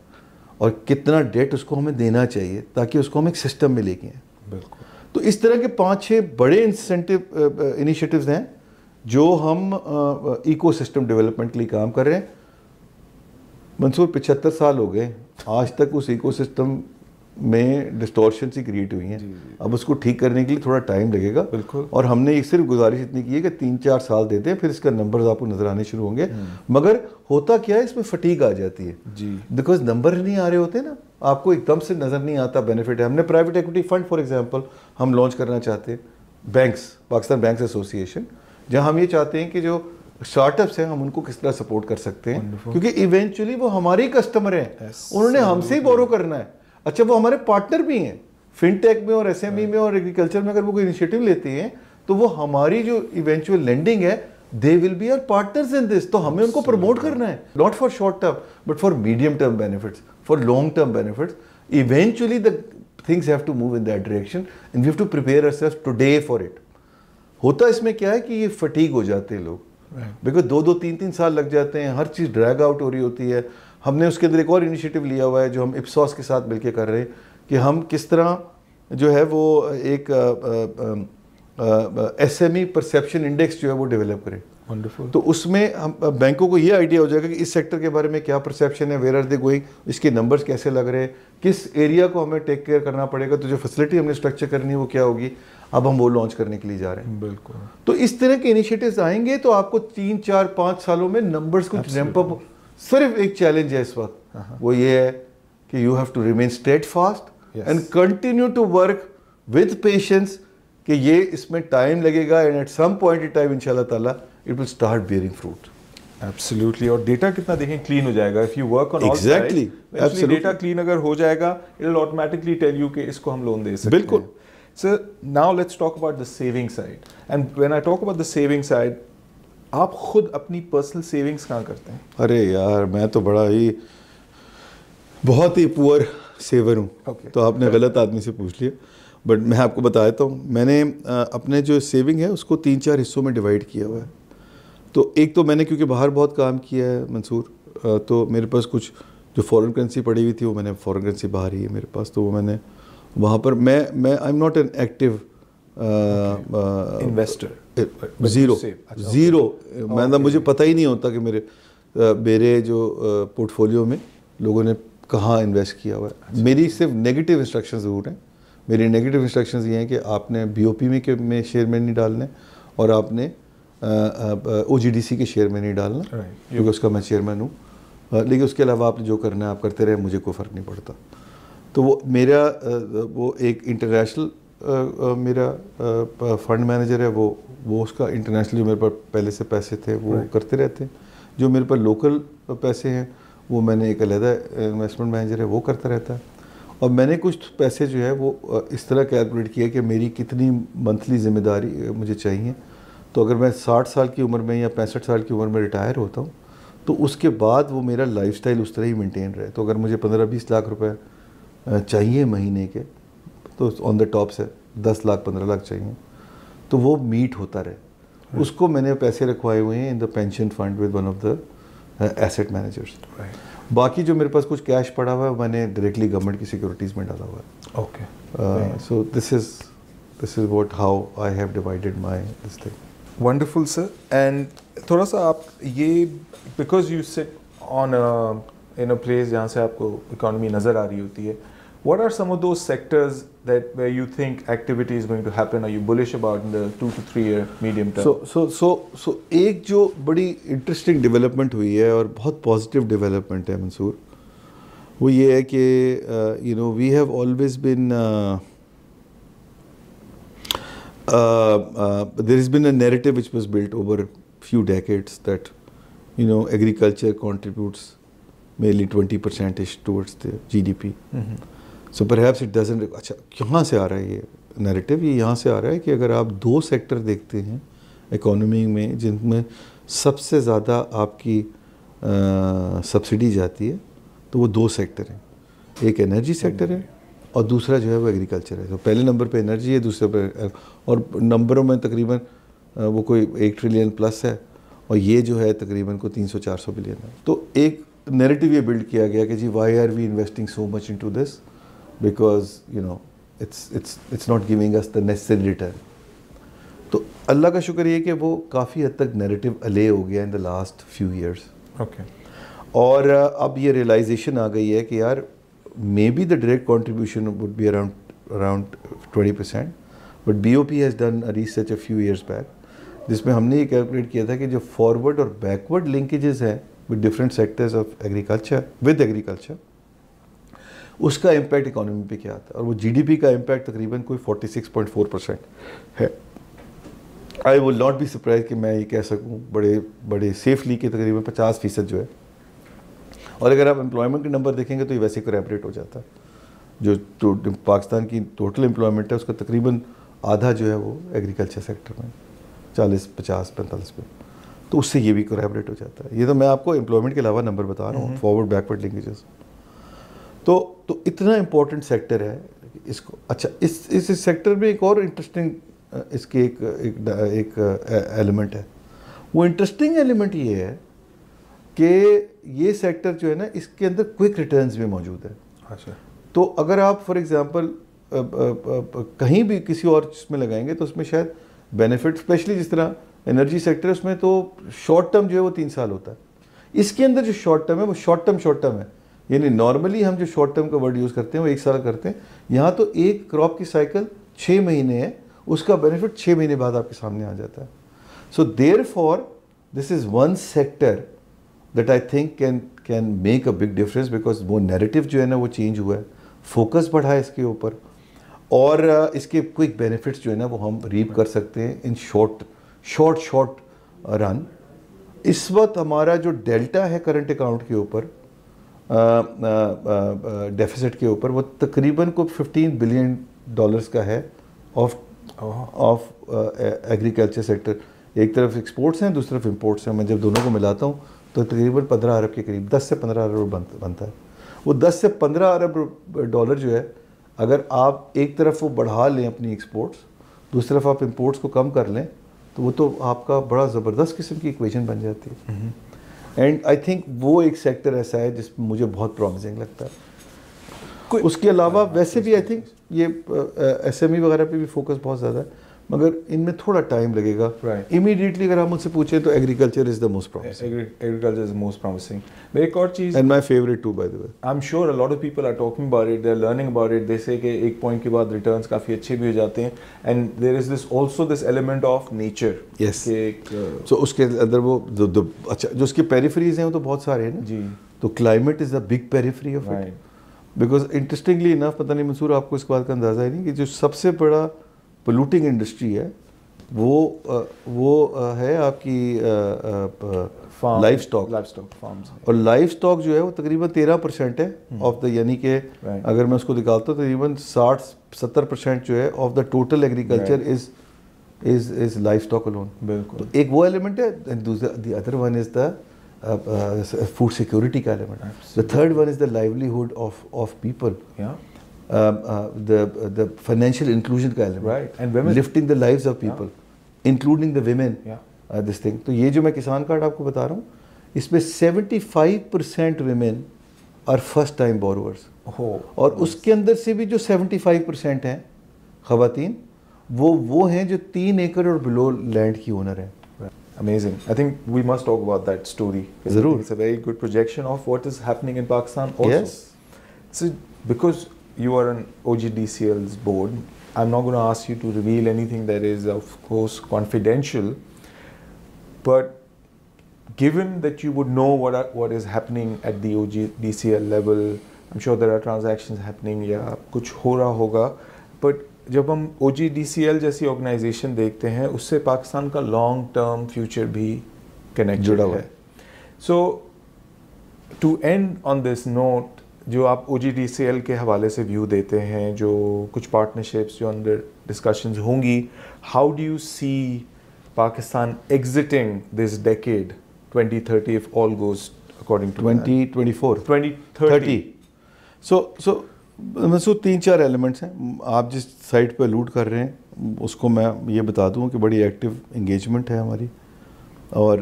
اور کتنا ڈیٹ اس کو ہمیں دینا چاہیے, تاکہ اس کو ہم ایک سسٹم میں لے کے آئیں. بالکل. تو اس طرح کے 5-6 بڑے انسینٹیو انیشیٹیوز ہیں جو ہم ایکو سسٹم ڈیولپمنٹ کے لیے کام کر رہے ہیں. منصور 75 سال ہو گئے, آج تک اس ایکو سسٹم میں ڈسٹورشن سی کریٹ ہوئی ہیں. اب اس کو ٹھیک کرنے کے لیے تھوڑا ٹائم لگے گا. بالکل. اور ہم نے صرف گزارش اتنی کی ہے کہ 3-4 سال دیتے ہیں, پھر اس کا نمبرز آپ کو نظر آنے شروع ہوں گے. مگر ہوتا کیا ہے, اس میں فٹیگ آ جاتی ہے بیکاز نمبر نہیں آ رہے ہوتے نا, آپ کو ایک دم سے نظر نہیں آتا بینیفٹ ہے. ہم نے private equity fund for example ہم لانچ کرنا چاہتے ہیں, بینکس پاکستان بینکس ایسوسی ایشن, جہاں ہم یہ چاہتے ہیں کہ جو اسٹارٹ اپس ہیں ہم ان کو کس طرح سپورٹ کر سکتے ہیں, کیونکہ ایونچولی وہ ہمارے ہی کسٹمر ہیں, انہوں نے ہم سے ہی بورو کرنا ہے. اچھا وہ ہمارے پارٹنر بھی ہیں فن ٹیک میں اور ایس ایم ای میں اور ایگریکلچر میں. اگر وہ کوئی انیشیٹو لیتے ہیں تو وہ ہماری جو ایونچوئل لینڈنگ ہے they will be our partners in this. تو ہمیں ان کو پروموٹ کرنا ہے, not for short term but for medium term benefits, for long term benefits. Eventually the things have to move in that direction and we have to prepare ourselves today for it. ہوتا اس میں کیا ہے کہ یہ fatigue ہو جاتے ہیں لوگ, because 2-3 سال لگ جاتے ہیں, ہر چیز ڈریگ آؤٹ ہو رہی ہوتی ہے. ہم نے اس کے اندر ایک اور انیشیٹو لیا ہوا ہے جو ہم اپسوس کے ساتھ مل کے کر رہے ہیں کہ ہم کس طرح جو ہے وہ ایک S M E perception index جو ہے وہ ڈیولپ کریں. Wonderful. تو اس میں ہم بینکوں کو یہ آئیڈیا ہو جائے گا کہ اس سیکٹر کے بارے میں کیا پرسیپشن ہے, ویئر آر دے گوئنگ, اس کے نمبرز کیسے لگ رہے ہیں, کس ایریا کو ہمیں ٹیک کیئر کرنا پڑے گا, تو جو فیسلٹی ہم نے اسٹرکچر کرنی ہے وہ کیا ہوگی. اب ہم وہ لانچ کرنے کے لیے جا رہے ہیں. بالکل. تو اس طرح کے انیشیٹوز آئیں گے تو آپ کو 3 4 5 سالوں میں نمبرز کو ریمپ اپ. صرف ایک چیلنج ہے اس وقت, وہ یہ ہے کہ you have to remain steadfast and continue to work with patience, کہ یہ اس میں ٹائم لگے گا and at some point in time ان شاء اللہ تعالیٰ it will start bearing fruit. Absolutely. اور ڈیٹا کتنا دیکھیں کلین ہو جائے گا. If you work on all sides, actually data clean اگر ہو جائے گا it will automatically tell you کہ اس کو ہم لون دے سکتے ہیں. بالکل. Sir now let's talk about the saving side. And when I talk about the saving side, آپ خود اپنی پرسنل سیونگس کہاں کرتے ہیں؟ ارے یار میں تو بہت ہی پور سیور ہوں. تو آپ نے غلط آدمی سے پوچھ لیا, بٹ میں آپ کو بتا دیتا ہوں. میں نے اپنے جو سیونگ ہے اس کو 3 4 حصوں میں ڈیوائڈ کیا ہوا ہے. تو ایک تو میں نے کیونکہ باہر بہت کام کیا ہے منصور, تو میرے پاس کچھ جو فورن کرنسی پڑی ہوئی تھی وہ میں نے فورن کرنسی باہر ہی ہے میرے پاس, تو وہ میں نے وہاں پر میں I am not an active investor. Zero. مجھے پتہ ہی نہیں ہوتا کہ میرے جو پورٹ فولیو میں لوگوں نے کہاں انویسٹ کیا ہوا ہے. میری صرف نیگیٹو انسٹرکشن ضرور ہیں. میری نیگیٹو انسٹرکشنز یہ ہیں کہ آپ نے بی او پی میں شیئر میں نہیں ڈالنے, اور آپ نے او جی ڈی سی کے شیئر میں نہیں ڈالنا, کیونکہ اس کا میں چیئرمین ہوں. لیکن اس کے علاوہ آپ نے جو کرنا ہے آپ کرتے رہے, مجھے کوئی فرق نہیں پڑتا. تو وہ میرا وہ ایک انٹرنیشنل میرا فنڈ مینیجر ہے, وہ اس کا انٹرنیشنل جو میرے پاس پہلے سے پیسے تھے وہ کرتے رہتے ہیں. جو میرے پاس لوکل پیسے ہیں وہ میں نے ایک علیحدہ انویسٹمنٹ مینیجر ہے وہ کرتا رہتا ہے. اور میں نے کچھ پیسے جو ہے وہ اس طرح کیلکولیٹ کیا کہ میری کتنی منتھلی ذمہ داری مجھے چاہیے. تو اگر میں 60 سال کی عمر میں یا 65 سال کی عمر میں ریٹائر ہوتا ہوں تو اس کے بعد وہ میرا لائف سٹائل اس طرح ہی مینٹین رہے. تو اگر مجھے 15-20 لاکھ روپے چاہیے مہینے کے, تو آن دا ٹاپ سے 10 لاکھ 15 لاکھ چاہیے, تو وہ میٹ ہوتا رہے. اس کو میں نے پیسے رکھوائے ہوئے ہیں in the pension fund with one of the asset managers. باقی جو میرے پاس کچھ کیش پڑا ہوا ہے میں نے ڈائریکٹلی گورنمنٹ کی سیکورٹیز میں ڈالا ہوا ہے. Okay. So this is what how I have divided my this thing. Wonderful sir. And تھوڑا سا آپ یہ because you sit on in a place جہاں سے آپ کو اکانومی نظر آ رہی ہوتی ہے, what are some of those sectors that where you think activity is going to happen? Are you bullish about in the 2 to 3 year medium term? So ایک جو بڑی انٹرسٹنگ ڈیولپمنٹ ہوئی ہے اور بہت پازیٹیو ڈیولپمنٹ ہے منصور, وہ یہ ہے کہ we have always been there has been a narrative which was built over few decades that agriculture contributes mainly 20% towards the GDP. So perhaps it doesn't. اچھا کہاں سے آ رہا ہے یہ نیریٹو؟ یہ یہاں سے آ رہا ہے کہ اگر آپ 2 سیکٹر دیکھتے ہیں اکانومی میں جن میں سب سے زیادہ آپ کی سبسڈی جاتی ہے, تو وہ 2 سیکٹر ہیں. ایک انرجی سیکٹر ہے اور دوسرا جو ہے وہ ایگریکلچر ہے. تو پہلے نمبر پہ انرجی ہے, دوسرے پہ, اور نمبروں میں تقریباً وہ کوئی 1 ٹریلین پلس ہے, اور یہ جو ہے تقریباً کو 300-400 بلین ہے. تو ایک نیریٹو یہ بلڈ کیا گیا کہ جی why are we investing so much into this, because it's not giving us the necessary return. تو اللہ کا شکر یہ کہ وہ کافی حد تک نیریٹو الے ہو گیا in the last few years. Okay. اور اب یہ ریئلائزیشن آ گئی ہے کہ یار maybe the direct contribution would be around 20%, but BOP has done a research a few years back جس میں ہم نے یہ کیلکولیٹ کیا تھا کہ جو فارورڈ اور بیکورڈ لنکیجز ہیں with different sectors of agriculture اس کا امپیکٹ اکانومی پہ کیا آتا ہے, اور وہ جی ڈی پی کا امپیکٹ تقریباً کوئی 46.4% ہے. آئی ول ناٹ بی سرپرائز کہ میں یہ کہہ سکوں بڑے سیفلی کہ تقریباً 50% جو ہے. اور اگر آپ امپلائمنٹ کے نمبر دیکھیں گے تو یہ ویسے کوریبریٹ ہو جاتا ہے. جو پاکستان کی ٹوٹل امپلائمنٹ ہے اس کا تقریباً آدھا جو ہے وہ ایگریکلچر سیکٹر میں 40-50-45 پہ, تو اس سے یہ بھی کوریبریٹ ہو جاتا ہے. یہ تو میں آپ کو امپلائمنٹ کے علاوہ نمبر بتا رہا ہوں, فارورڈ بیکورڈ لنکیجز. تو اتنا امپورٹنٹ سیکٹر ہے اس کو. اچھا اس سیکٹر میں ایک اور انٹرسٹنگ اس کے ایک ایلیمنٹ ہے. وہ انٹرسٹنگ ایلیمنٹ یہ ہے کہ یہ سیکٹر جو ہے نا اس کے اندر کوئک ریٹرنز بھی موجود ہے. اچھا. تو اگر آپ فار ایگزامپل کہیں بھی کسی اور چیز میں لگائیں گے تو اس میں شاید بینیفٹ, اسپیشلی جس طرح انرجی سیکٹر اس میں تو شارٹ ٹرم جو ہے وہ 3 سال ہوتا ہے. اس کے اندر جو شارٹ ٹرم ہے وہ شارٹ ٹرم ہے, یعنی نارملی ہم جو شارٹ ٹرم کا ورڈ یوز کرتے ہیں وہ 1 سال کرتے ہیں, یہاں تو ایک کراپ کی سائیکل 6 مہینے ہے, اس کا بینیفٹ 6 مہینے بعد آپ کے سامنے آ جاتا ہے. So therefore this is one sector that I think can make a big difference, because وہ نیریٹو جو ہے نا وہ چینج ہوا ہے, فوکس بڑھا ہے اس کے اوپر, اور اس کے کوئک بینیفٹس جو ہے نا وہ ہم ریپ کر سکتے ہیں ان شارٹ رن. اس وقت ہمارا جو ڈیلٹا ہے کرنٹ اکاؤنٹ کے اوپر, ڈیفیسٹ کے اوپر, وہ تقریباً کو $15 بلین کا ہے آف ایگریکلچر سیکٹر. ایک طرف ایکسپورٹس ہیں, دوسری طرف امپورٹس ہیں. میں جب دونوں کو ملاتا ہوں تو تقریباً 15 ارب کے قریب, 10 سے 15 ارب بنتا ہے. وہ 10 سے 15 ارب ڈالر جو ہے, اگر آپ ایک طرف وہ بڑھا لیں اپنی ایکسپورٹس, دوسری طرف آپ امپورٹس کو کم کر لیں, تو وہ تو آپ کا بڑا زبردست قسم کی ایکویشن بن جاتی ہے. اینڈ آئی تھنک وہ ایک سیکٹر ایسا ہے جس میں مجھے بہت پرومسنگ لگتا ہے. اس کے علاوہ ویسے بھی آئی تھنک یہ ایس ایم ای وغیرہ پہ بھی فوکس بہت زیادہ ہے, مگر ان میں تھوڑا ٹائم لگے گا. امیڈیٹلی اگر ہم ان سے پوچھیں تو agriculture is the most promising. Agriculture is most promising. میں ایک اور چیز, and my favourite too by the way, I am sure a lot of people are talking about it, they are learning about it. جیسے کہ ایک point کے بعد returns کافی اچھے بھی ہو جاتے ہیں, and there is this also this element of nature. Yes, so اس کے اندر وہ اچھا جو اس کے پیریفریز ہیں وہ تو بہت سارے ہیں نا. جی, تو climate is the big periphery of it, because interestingly enough, پتہ نہیں منصور آپ کو اس بات کا اندازہ ہے نہیں کہ جو سب سے بڑا پولوٹنگ انڈسٹری ہے وہ ہے آپ کی لائف اسٹاک فارمز, اور لائف اسٹاک جو ہے وہ تقریباً 13% ہے آف دا, یعنی کہ اگر میں اس کو نکالتا ہوں تقریباً 60-70% جو ہے of the total agriculture is livestock alone. بالکل. تو ایک وہ ایلیمنٹ ہے, the other one is the food security کا element. The third one is the livelihood of people, the financial inclusion کا element, right, and women, lifting the lives of people, including the women, this thing. تو یہ جو میں کسان card آپ کو بتا رہا ہوں, اس میں 75% women are first time borrowers, اور اس کے اندر سے بھی جو 75% ہیں خواتین, وہ ہیں جو 3 ایکڑ اور بلو لینڈ کی اونر ہیں. Amazing. I think we must talk about that story. ضرور. It's a very good projection of what is happening in Pakistan also. Yes. So because you are on OGDCL's board, I'm not going to ask you to reveal anything that is of course confidential, but given that you would know what is happening at the OGDCL level, I'm sure there are transactions happening یا کچھ ہو رہا ہوگا, but جب ہم OGDCL جیسی organization دیکھتے ہیں اس سے پاکستان کا لانگ ٹرم فیوچر بھی کنیکٹڈ ہے. So to end on this note, جو آپ OGDCL کے حوالے سے ویو دیتے ہیں, جو کچھ پارٹنرشپس جو اندر ڈسکشنز ہوں گی, how do you see Pakistan exiting this decade 2030 if all goes according to 2030. سو منصور 3-4 ایلیمنٹس ہیں. آپ جس سائٹ پہ الوڈ کر رہے ہیں اس کو میں یہ بتا دوں کہ بڑی ایکٹیو انگیجمنٹ ہے ہماری, اور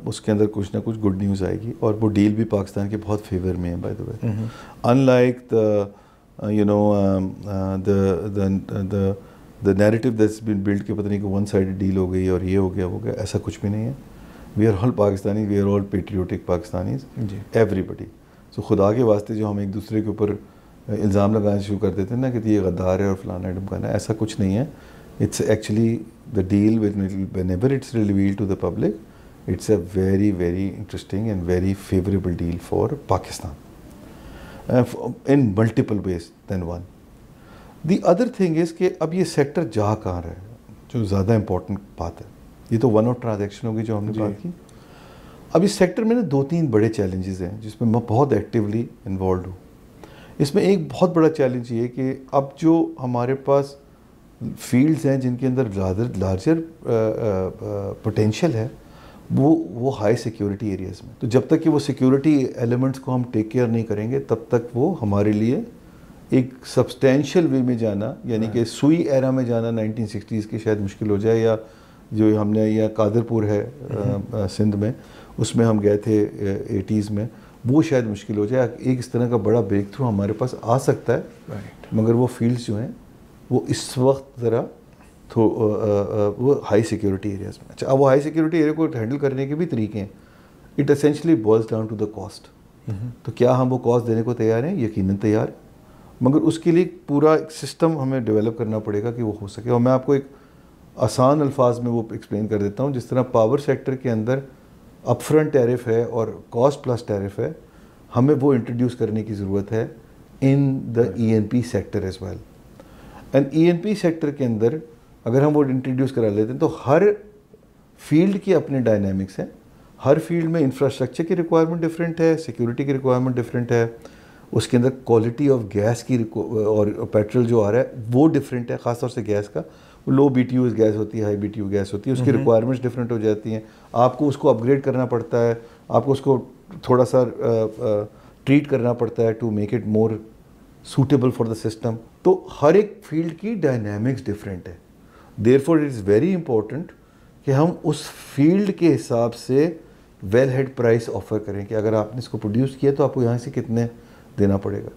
اس کے اندر کچھ نہ کچھ گڈ نیوز آئے گی, اور وہ ڈیل بھی پاکستان کے بہت فیور میں ہے by the way. In like the narrative that's been built کہ پتہ نہیں کہ ون سائڈڈ ڈیل ہو گئی اور یہ ہو گیا, ایسا کچھ بھی نہیں ہے. We are all Pakistani, we are all patriotic Pakistanis, everybody. So خدا کے واسطے جو ہم ایک دوسرے کے اوپر الزام لگانا شروع کر دیتے ہیں نا کہ یہ غدار ہے اور فلانا ڈمکانا ہے, ایسا کچھ نہیں ہے. It's actually the deal whenever it's revealed to the public, it's a very very interesting and very favorable deal for Pakistan in multiple ways than one. The other thing is کہ اب یہ سیکٹر جا کہاں رہا ہے, جو زیادہ important بات ہے. یہ تو ون آف ٹرانزیکشن ہوگی جو ہم نے بات کی. اب اس سیکٹر میں نا 2-3 بڑے چیلنجز ہیں جس میں میں بہت ایکٹیولی انوالوڈ ہوں. اس میں ایک بہت بڑا چیلنج یہ کہ اب جو ہمارے پاس فیلڈز ہیں جن کے اندر لارجر پوٹینشیل ہے وہ ہائی سیکیورٹی ایریاز میں. تو جب تک کہ وہ سیکیورٹی ایلیمنٹس کو ہم ٹیک کیئر نہیں کریں گے تب تک وہ ہمارے لیے ایک سبسٹینشیل وے میں جانا, یعنی کہ سوئی ایرا میں جانا 1960s کے شاید مشکل ہو جائے, یا جو ہم نے یا قادر پور ہے سندھ میں, اس میں ہم گئے تھے 80s میں, وہ شاید مشکل ہو جائے. ایک اس طرح کا بڑا بریک تھرو ہمارے پاس آ سکتا ہے, مگر وہ فیلڈز جو ہیں وہ اس وقت ذرا وہ ہائی سیکیورٹی ایریاز میں. اچھا اب وہ ہائی سیکیورٹی ایریا کو ہینڈل کرنے کے بھی طریقے ہیں. It essentially boils down to the cost. تو کیا ہم وہ کاسٹ دینے کو تیار ہیں؟ یقیناً تیار ہیں, مگر اس کے لیے پورا ایک سسٹم ہمیں ڈیولپ کرنا پڑے گا کہ وہ ہو سکے. اور میں آپ کو ایک آسان الفاظ میں وہ ایکسپلین کر دیتا ہوں. جس طرح پاور سیکٹر کے اندر اپ فرنٹ ٹیرف ہے اور کاسٹ پلس ٹیرف ہے, ہمیں وہ انٹروڈیوس کرنے کی ضرورت ہے in the E N P sector as well. And E N P sector کے اندر اگر ہم وہ انٹروڈیوس کرا لیتے ہیں تو ہر فیلڈ کی اپنے ڈائنامکس ہیں. ہر فیلڈ میں انفراسٹرکچر کی ریکوائرمنٹ ڈفرینٹ ہے, سیکیورٹی کی ریکوائرمنٹ ڈفرینٹ ہے, اس کے اندر کوالٹی آف گیس کی اور پیٹرول جو آ رہا ہے وہ ڈفرینٹ ہے. خاص طور سے گیس کا low B T U gas ہوتی ہے, high B T U gas ہوتی ہے, اس کی ریکوائرمنٹس ڈفرینٹ ہو جاتی ہیں. آپ کو اس کو اپ گریڈ کرنا پڑتا ہے, آپ کو اس کو تھوڑا سا ٹریٹ کرنا پڑتا ہے to make it more suitable for the system. تو ہر ایک فیلڈ کی ڈائنامکس ڈفرینٹ ہے. Therefore it is very important کہ ہم اس فیلڈ کے حساب سے ویل ہیڈ پرائس آفر کریں کہ اگر آپ نے اس کو پروڈیوس کیا تو آپ کو یہاں سے کتنے دینا پڑے گا.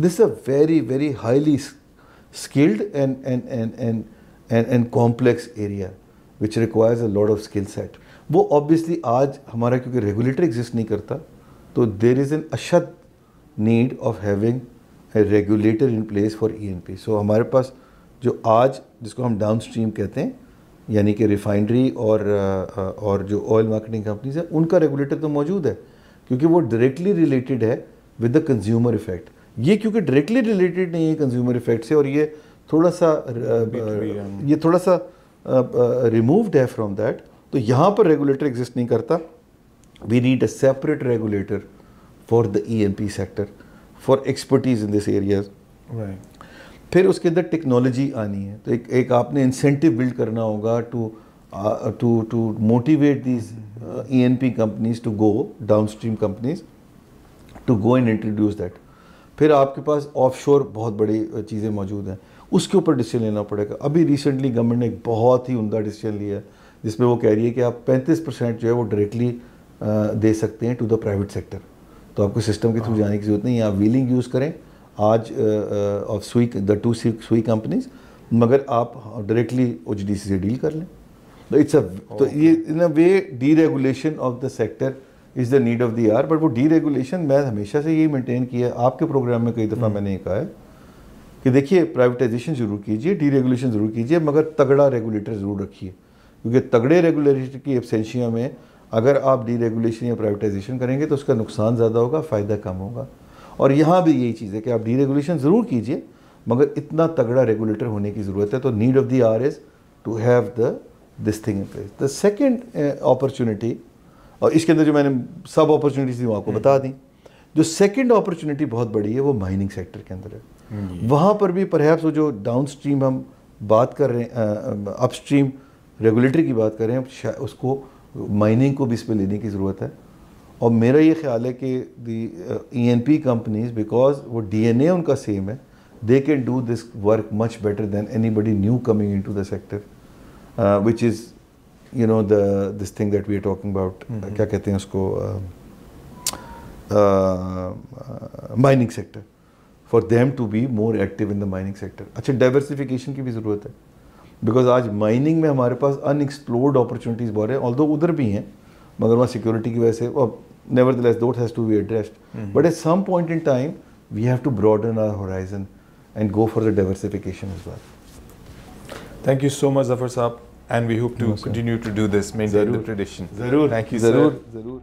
This is a very very highly skilled and complex area which requires a lot of skill set. وہ آبویسلی آج ہمارا کیونکہ ریگولیٹر ایگزسٹ نہیں کرتا تو دیر از این اشد need of having a regulator in place for E N P. So ہمارے پاس جو آج جس کو ہم ڈاؤن اسٹریم کہتے ہیں یعنی کہ ریفائنری اور جو آئل مارکیٹنگ کمپنیز ہیں ان کا ریگولیٹر تو موجود ہے کیونکہ وہ ڈائریکٹلی ریلیٹڈ ہے ود دا کنزیومر افیکٹ. یہ کیونکہ ڈائریکٹلی ریلیٹڈ نہیں ہے کنزیومر افیکٹ سے اور یہ تھوڑا سا ریمووڈ ہے فرام دیٹ, تو یہاں پر ریگولیٹر ایگزسٹ نہیں کرتا. We need a separate regulator for the E N P sector for expertise in this areas. پھر اس کے اندر ٹیکنالوجی آنی ہے تو ایک آپ نے انسینٹیو بلڈ کرنا ہوگا to motivate these E N P companies to go downstream companies to go and introduce that. پھر آپ کے پاس آف شور بہت بڑی چیزیں موجود ہیں, اس کے اوپر ڈیسیجن لینا پڑے گا. ابھی ریسنٹلی گورنمنٹ نے ایک بہت ہی عمدہ ڈیسیجن لیا ہے جس میں وہ کہہ رہی ہے کہ آپ 35% جو ہے وہ ڈائریکٹلی دے سکتے ہیں ٹو دا پرائیویٹ سیکٹر. تو آپ کو سسٹم کے تھرو جانے کی ضرورت نہیں ہے, آپ ویلنگ یوز کریں آج آف سوئی دا 2 سوئی کمپنیز, مگر آپ ڈائریکٹلی او جی ڈی سی سے ڈیل کر لیں. تو یہ in a way deregulation of the sector is the need of the hour. But وہ ڈی ریگولیشن میں ہمیشہ سے یہی مینٹین کیا ہے. آپ کے پروگرام میں کئی دفعہ میں نے یہ کہا ہے کہ دیکھیے پرائیویٹائزیشن ضرور کیجیے, ڈی ریگولیشن ضرور کیجیے, مگر تگڑا ریگولیٹر ضرور رکھیے, کیونکہ تگڑے ریگولیٹر کی ایبسینشیا میں اگر آپ ڈی ریگولیشن یا پرائیویٹائزیشن کریں گے تو اس کا نقصان زیادہ ہوگا, فائدہ کم ہوگا. اور یہاں بھی یہی چیز ہے کہ آپ ڈی ریگولیشن ضرور کیجیے مگر اتنا تگڑا ریگولیٹر ہونے کی ضرورت ہے. تو need of the hour is to have this thing in place. The second opportunity, اور اس کے اندر جو میں نے سب اپرچونیٹیز وہ آپ کو بتا دیں, جو سیکنڈ اپرچونیٹی بہت بڑی ہے وہ مائننگ سیکٹر کے اندر ہے. وہاں پر بھی پرہیپس وہ جو ڈاؤن اسٹریم ہم بات کر رہے ہیں, اپ اسٹریم ریگولیٹر کی بات کر رہے ہیں, اس کو مائننگ کو بھی اس پہ لینے کی ضرورت ہے. اور میرا یہ خیال ہے کہ the E N P companies because وہ ڈی این اے ان کا سیم ہے, they can do this work much better than anybody new coming in to the sector which is you know this thing that we are talking about, کیا کہتے ہیں اس کو, mining sector, for them to be more active in the mining sector. اچھا diversification کی بھی ضرورت ہے بیکاز آج مائننگ میں ہمارے پاس ان ایکسپلورڈ اپرچونیٹیز بہت ہیں, آلدو ادھر بھی ہیں مگر وہاں سیکورٹی کی وجہ سے nevertheless that has to be addressed. But at some point in time we have to broaden our horizon and go for the diversification as well. Thank you so much Zafar Saab, and we hope to continue to do this, maintain the tradition. Zarur. Thank you sir. Zarur.